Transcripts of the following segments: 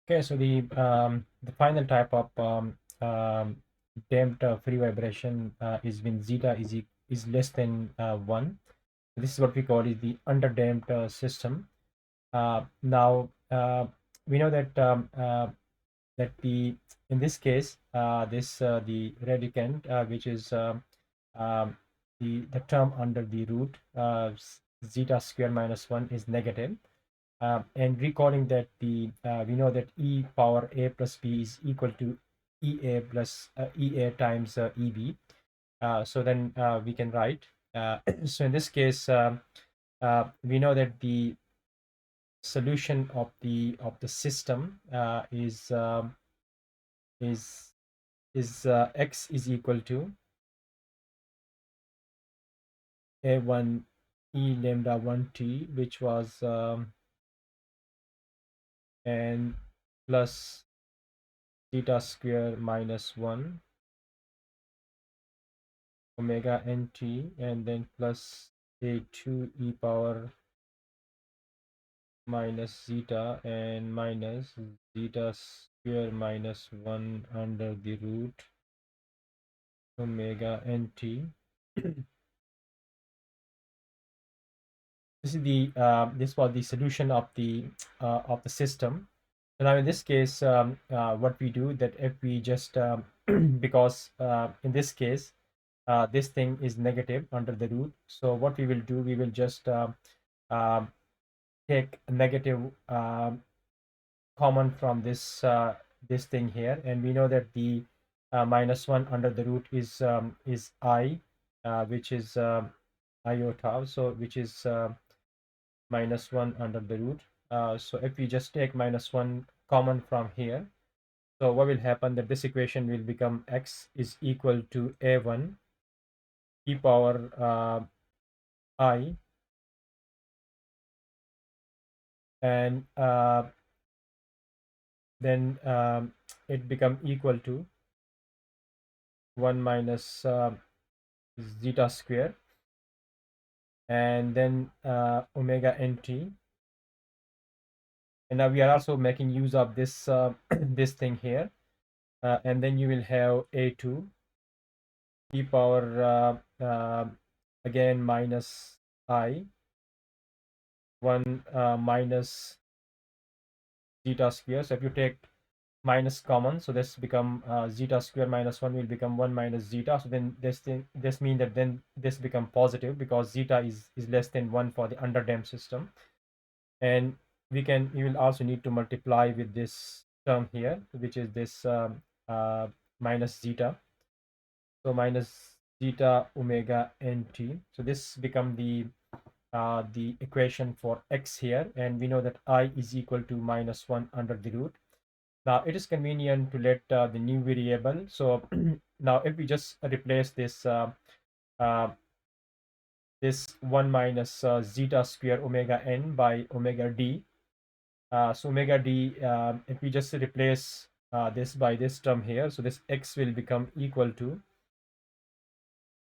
Okay, so the final type of damped free vibration is when zeta is less than 1. This is what we call is the underdamped system. Now we know that the in this case this the radicand which is um, the term under the root zeta square minus 1 is negative. And recalling that the we know that e power a plus b is equal to ea plus ea times eb. So then we can write. So in this case, we know that the solution of the system is x is equal to a1 e lambda 1 t, which was and plus theta square minus 1 omega nt, and then plus a2 e power minus zeta and minus zeta square minus 1 under the root omega nt. This is the this was the solution of the system. So now in this case, what we do that if we just because in this case this thing is negative under the root, so what we will do, we will just um, take a negative common from this thing here, and we know that the minus 1 under the root is I, which is iota, so which is minus 1 under the root. So if we just take minus 1 common from here, so what will happen that this equation will become x is equal to a1 e power I, and then it become equal to 1 minus zeta square, and then omega nt. And now we are also making use of this this thing here, and then you will have a2 e power again minus I 1 minus zeta square. So if you take minus common, so this become zeta square minus 1 will become 1 minus zeta. So then this mean that then this become positive because zeta is less than 1 for the underdamped system. And we will also need to multiply with this term here, which is this minus zeta. So minus zeta omega nt. So this become the equation for x here, and we know that I is equal to minus 1 under the root. Now it is convenient to let the new variable. So now if we just replace uh, this 1 minus zeta square omega n by omega d. So omega d, if we just replace this by this term here, so this x will become equal to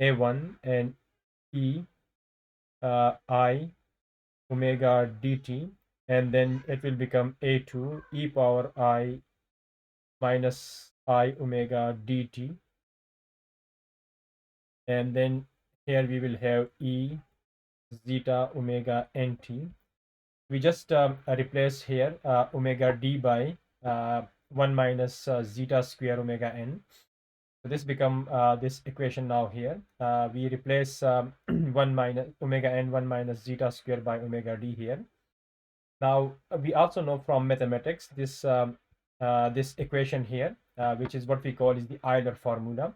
a1 and e I omega dt, and then it will become a2 e power I minus I omega dt, and then here we will have e zeta omega nt. We just replace here omega d by 1 minus zeta square omega n. So this become this equation now here. We replace 1 minus omega n 1 minus zeta square by omega d here. Now we also know from mathematics this equation here, which is what we call is the Euler formula.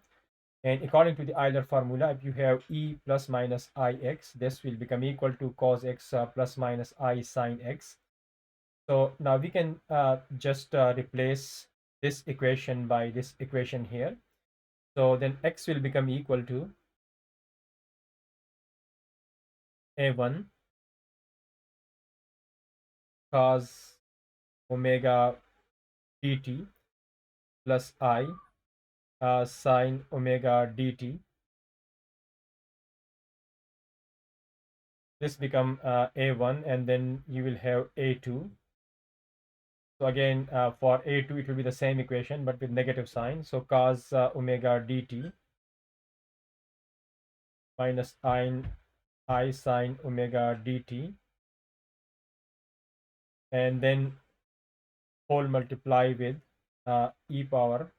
And according to the Euler formula, if you have e plus minus ix, this will become equal to cos x plus minus I sine x. So now we can just replace this equation by this equation here. So then x will become equal to a1 cos omega dt plus I sine omega dt. This become a1, and then you will have a2 So again, for A2, it will be the same equation, but with negative sign. So cos omega dt minus I sine omega dt, and then whole multiply with e power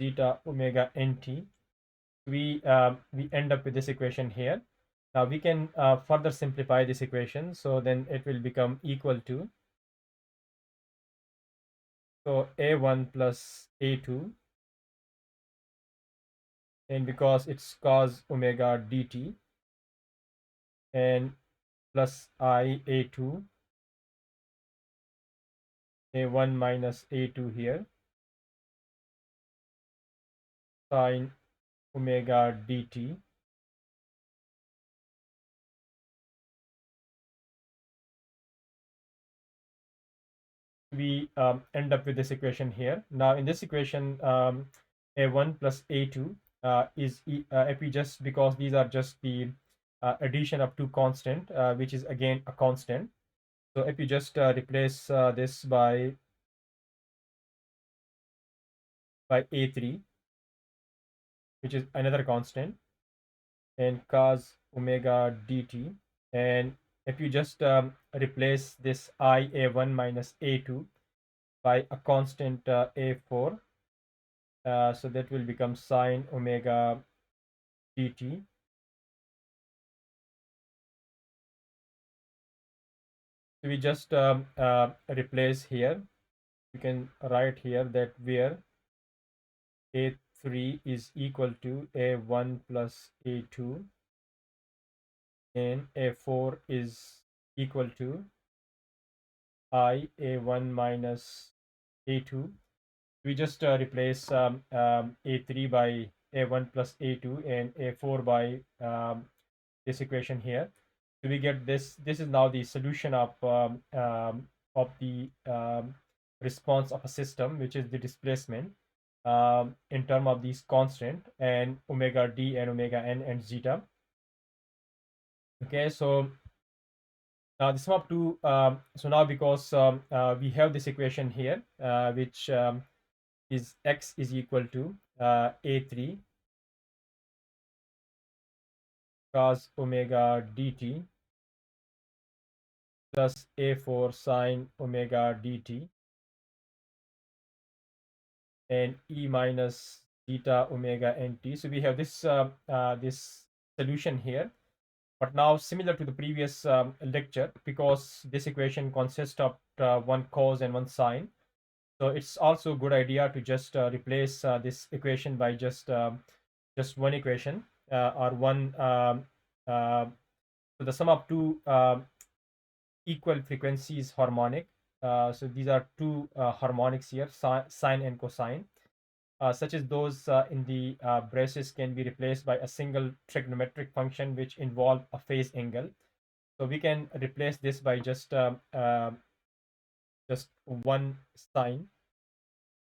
zeta omega nt. We end up with this equation here. Now we can further simplify this equation, so then it will become equal to, so a1 plus a2, and because it's cos omega dt, and plus I a2, a1 minus a2 here, sine omega dt. We end up with this equation here. Now in this equation, a1 plus a2 is if we just, because these are just the addition of two constant, which is again a constant. So if you just replace this by a3, which is another constant, and cos omega dt, and if you just replace this a1 minus a2 by a constant a4, so that will become sine omega dt. So we just replace here. You can write here that where a3 is equal to a1 plus a2, and a4 is equal to a1 minus a2. We just replace a3 by a1 plus a2 and a4 by this equation here. So we get this. This is now the solution of the response of a system, which is the displacement in terms of these constant and omega d and omega n and zeta. Okay, so now the sum of two. So now because we have this equation here, which is x is equal to a3 cos omega dt plus a4 sine omega dt, and e minus zeta omega nt. So we have this this solution here. But now, similar to the previous lecture, because this equation consists of one cos and one sine, so it's also a good idea to just replace this equation by just one equation or one. So the sum of two equal frequencies harmonic. So these are two harmonics here, sine and cosine, such as those in the braces can be replaced by a single trigonometric function which involve a phase angle. So we can replace this by just one sine,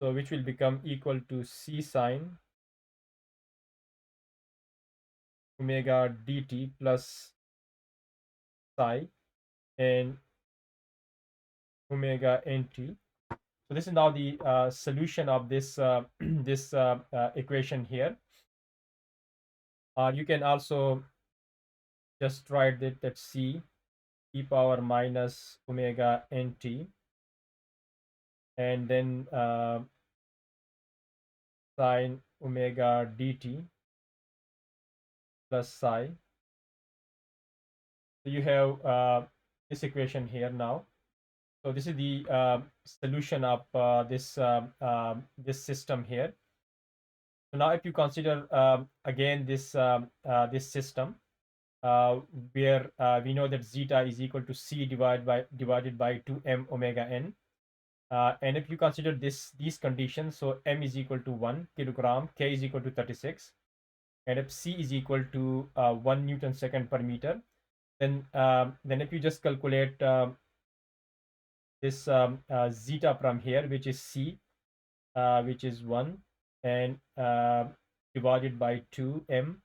so which will become equal to c sine omega dt plus psi and omega nt. So this is now the solution of this this equation here. You can also just write that c e power minus omega nt, and then sine omega dt plus psi. So you have this equation here now. So this is the solution of this system here. So now if you consider again this this system where we know that zeta is equal to c divided by 2m omega n, and if you consider these conditions, so m is equal to 1 kilogram, k is equal to 36, and if c is equal to 1 Newton second per meter, then if you just calculate this zeta from here, which is c, which is 1, and divided by 2m,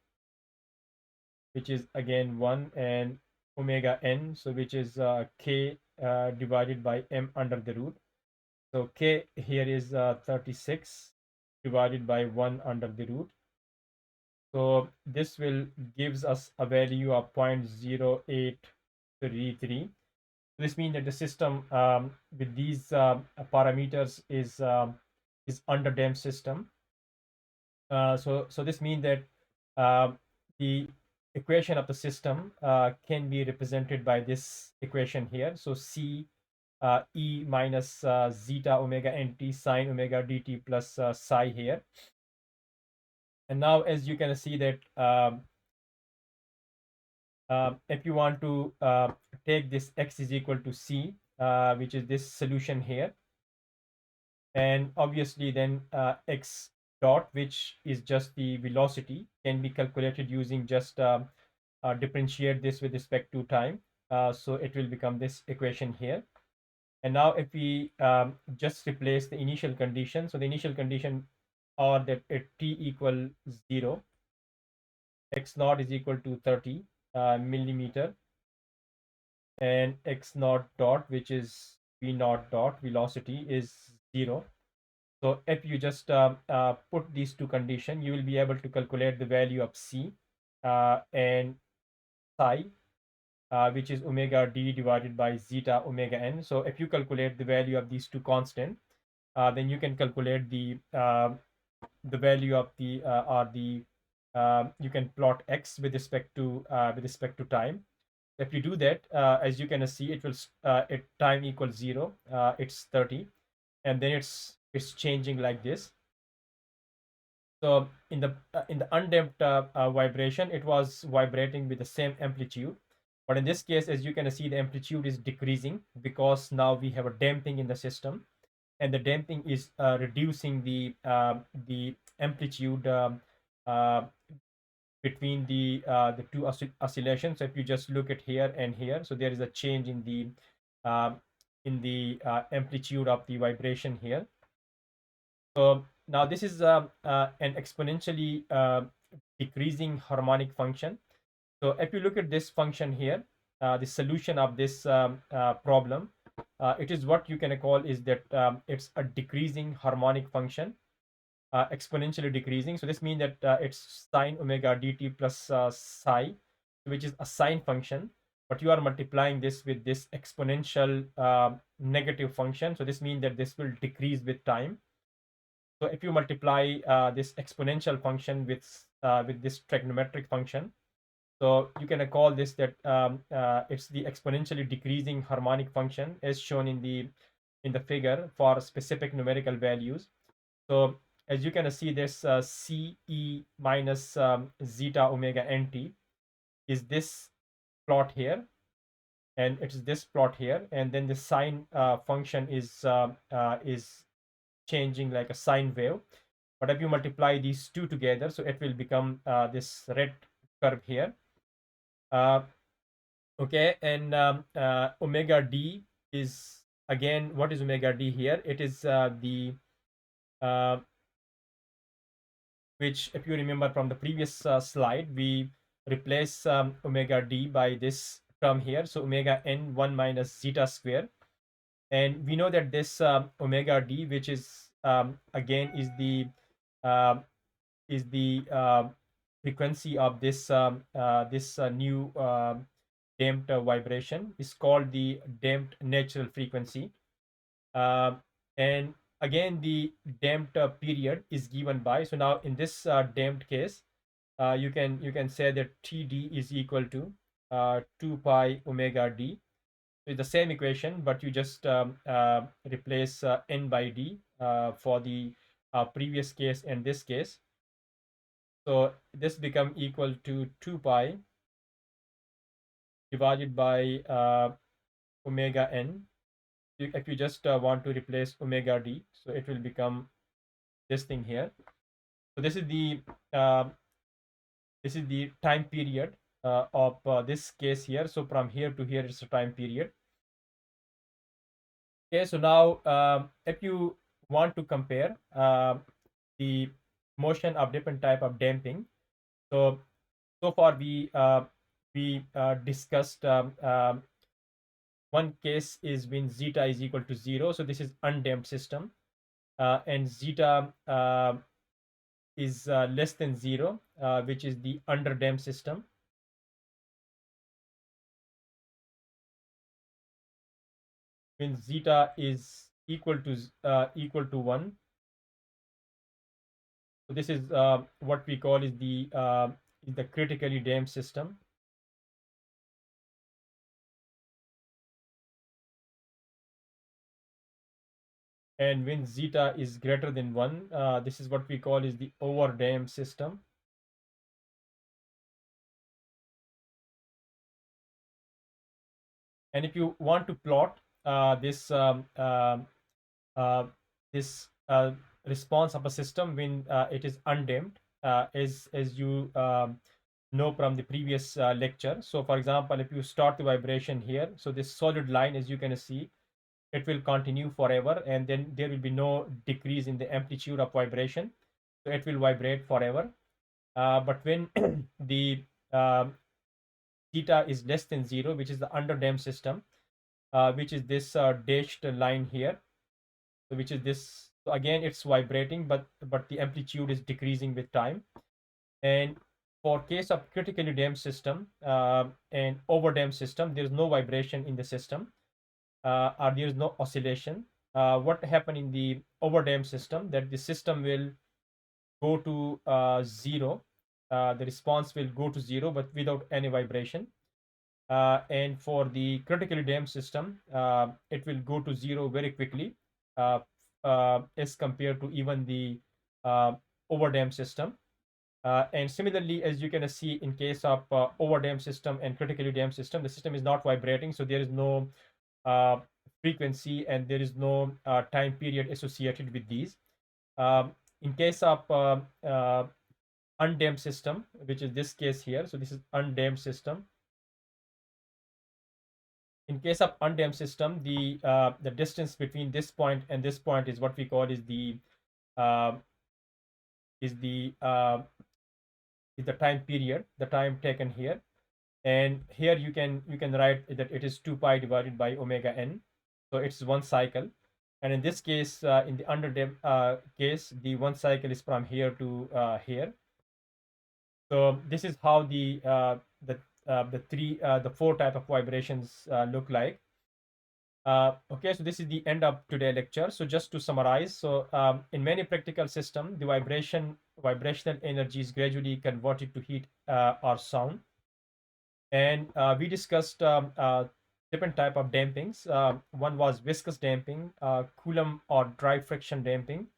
which is again 1, and omega n, so which is k divided by m under the root. So k here is 36 divided by 1 under the root. So this will gives us a value of 0.0833. This means that the system with these parameters is under damped system. So this means that uh, the equation of the system can be represented by this equation here. So C E minus zeta omega nt sine omega dt plus psi here. And now as you can see that if you want to take this x is equal to c, which is this solution here, and obviously then x dot, which is just the velocity, can be calculated using just differentiate this with respect to time. So it will become this equation here. And now if we just replace the initial condition, so the initial condition are that at t equal 0, x naught is equal to 30 millimeter, and x naught dot, which is v naught dot velocity, is 0. So if you just put these two conditions, you will be able to calculate the value of c and psi, which is omega d divided by zeta omega n. So if you calculate the value of these two constants, then you can calculate the value of the or the you can plot x with respect to time. If you do that, as you can see, it will at time equals 0, it's 30, and then it's changing like this. So in the undamped vibration, it was vibrating with the same amplitude, but in this case, as you can see, the amplitude is decreasing because now we have a damping in the system, and the damping is reducing the amplitude uh, between the two oscillations. So if you just look at here and here, so there is a change in the amplitude of the vibration here. So now this is an exponentially decreasing harmonic function. So if you look at this function here, the solution of this problem, it is what you can call is that it's a decreasing harmonic function, exponentially decreasing. So this means that it's sine omega dt plus psi, which is a sine function, but you are multiplying this with this exponential negative function. So this means that this will decrease with time. So if you multiply this exponential function with this trigonometric function, so you can call this that it's the exponentially decreasing harmonic function as shown in the figure for specific numerical values. So as you can see, this CE minus zeta omega nt is this plot here, and it's this plot here, and then the sine function is changing like a sine wave. But if you multiply these two together, so it will become this red curve here. Okay, and omega d is, again, what is omega d here? It is the uh, which, if you remember from the previous slide, we replace omega d by this term here. So omega n 1 minus zeta square. And we know that this omega d, which is again uh, is the frequency of this new damped vibration, is called the damped natural frequency. Uh, and again, the damped period is given by, so now in this damped case, you can say that Td is equal to 2 pi omega d. So it's the same equation, but you just replace n by d for the previous case and this case. So this become equal to 2 pi divided by omega n. If you just want to replace omega d, so it will become this thing here. So uh, this is the time period of this case here. So from here to here is the time period. Okay, so now if you want to compare the motion of different type of damping, so far we discussed one case is when zeta is equal to 0, so this is undamped system, and zeta is less than 0, which is the underdamped system. When zeta is equal to 1, so this is what we call is the critically damped system. And when zeta is greater than 1, this is what we call is the overdamped system. And if you want to plot uh, this response of a system when it is undamped, as you know from the previous lecture. So for example, if you start the vibration here, so this solid line, as you can see, it will continue forever, and then there will be no decrease in the amplitude of vibration, so it will vibrate forever. But when the um theta is less than 0, which is the underdamped system, which is this dashed line here, so which is this, so again it's vibrating, but the amplitude is decreasing with time. And for case of critically damped system and overdamped system, there is no vibration in the system, or there is no oscillation. What happen in the overdamped system, that the system will go to 0, the response will go to 0 but without any vibration. And for the critically damped system, it will go to 0 very quickly, uh, as compared to even the uh, overdamped system. And similarly, as you can see, in case of overdamped system and critically damped system, the system is not vibrating, so there is no uh, frequency and there is no time period associated with these. In case of undamped system, which is this case here, so this is undamped system. In case of undamped system, the distance between this point and this point is what we call uh, is the uh, is the time period, the time taken here. And here you can write that it is 2 pi divided by omega n, so it's one cycle. And in this case, in the underdamped case, the one cycle is from here to here. So this is how the four type of vibrations look like. Okay, so this is the end of today's lecture. So just to summarize, so in many practical systems, the vibrational energy is gradually converted to heat or sound. And we discussed different type of dampings. One was viscous damping, Coulomb or dry friction damping,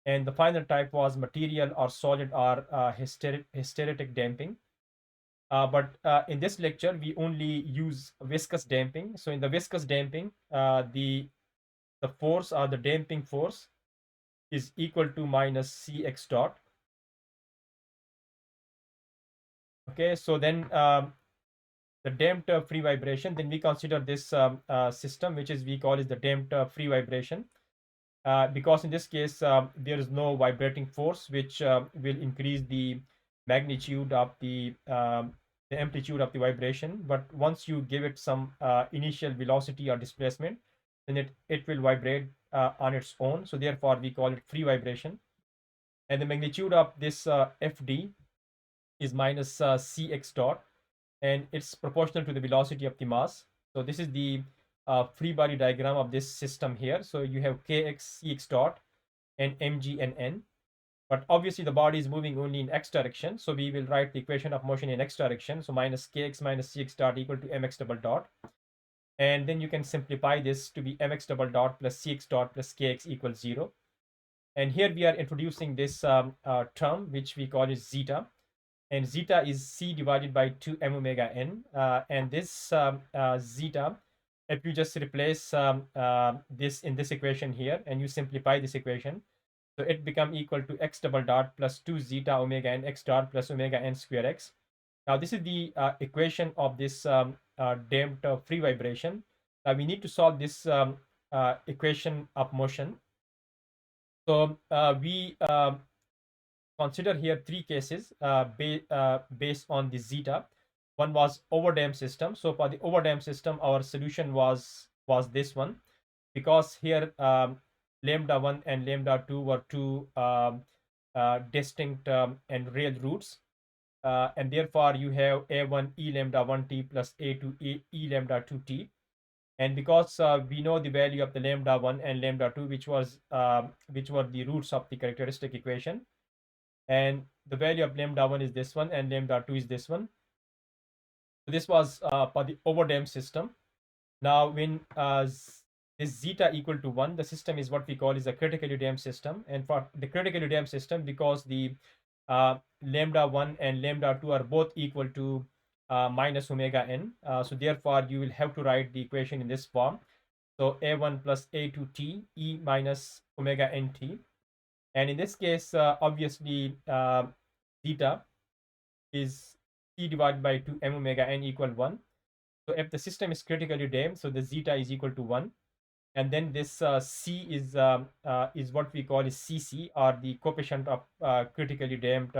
and the final type was material or solid or hysteretic damping. But in this lecture, we only use viscous damping. So in the viscous damping, the force or the damping force is equal to minus Cx dot. Okay, so then the damped free vibration, then we consider this system, which is we call is the damped free vibration, because in this case there is no vibrating force, which will increase the magnitude of the amplitude of the vibration. But once you give it some initial velocity or displacement, then it will vibrate on its own, so therefore we call it free vibration. And the magnitude of this fd is minus cx dot, and it's proportional to the velocity of the mass. So this is the free body diagram of this system here. So you have kx, cx dot, and mg and n. But obviously the body is moving only in x direction, so we will write the equation of motion in x direction. So minus kx minus cx dot equal to mx double dot. And then you can simplify this to be mx double dot plus cx dot plus kx equals 0. And here we are introducing this term, which we call is zeta. And zeta is c divided by 2 m omega n. And this zeta, if you just replace this in this equation here and you simplify this equation, so it become equal to x double dot plus 2 zeta omega n x dot plus omega n square x. Now this is the equation of this damped free vibration. Now we need to solve this equation of motion. So we consider here three cases based on the zeta. one was overdamped system. So for the overdamped system, our solution was this one, because here lambda 1 and lambda 2 were two distinct and real roots, and therefore you have a1 e lambda 1t plus a2 e lambda 2t. And because we know the value of the lambda 1 and lambda 2, which were the roots of the characteristic equation, and the value of lambda 1 is this one and lambda 2 is this one. So this was for the overdamped system. Now when is zeta equal to 1, the system is what we call is a critically damped system. And for the critically damped system, because the lambda 1 and lambda 2 are both equal to minus omega n, so therefore you will have to write the equation in this form. So a1 plus a2t e minus omega nt. And in this case, obviously, zeta is c divided by 2 m omega n equal 1. So if the system is critically damped, so the zeta is equal to 1. And then this c is what we call is cc, or the coefficient of critically damped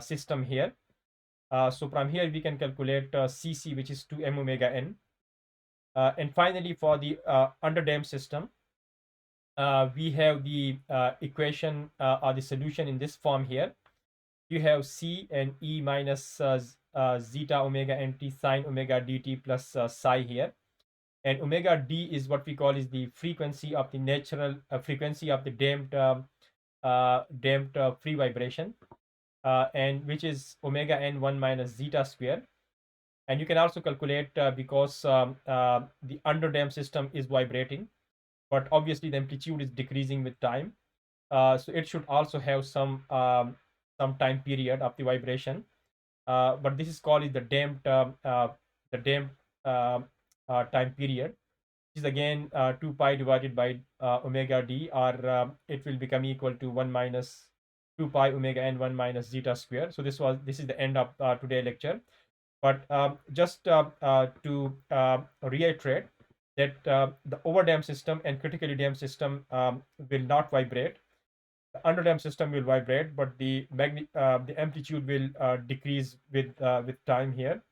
system here. So from here we can calculate cc, which is 2 m omega n. And finally, for the underdamped system, we have the equation or the solution in this form here. You have c and e minus zeta omega nt sine omega dt plus psi here. And omega d is what we call is the frequency of the natural frequency of the damped free vibration, and which is omega n 1 minus zeta square. And you can also calculate because the underdamped system is vibrating, but obviously the amplitude is decreasing with time, so it should also have some time period of the vibration, but this is called is the damped time period, which is again 2 pi divided by omega d, or it will become equal to 1 minus 2 pi omega n 1 minus zeta square. So this is the end of today's lecture. But just to reiterate that the overdamped system and critically damped system will not vibrate. The underdamped system will vibrate, but the amplitude will decrease with time here.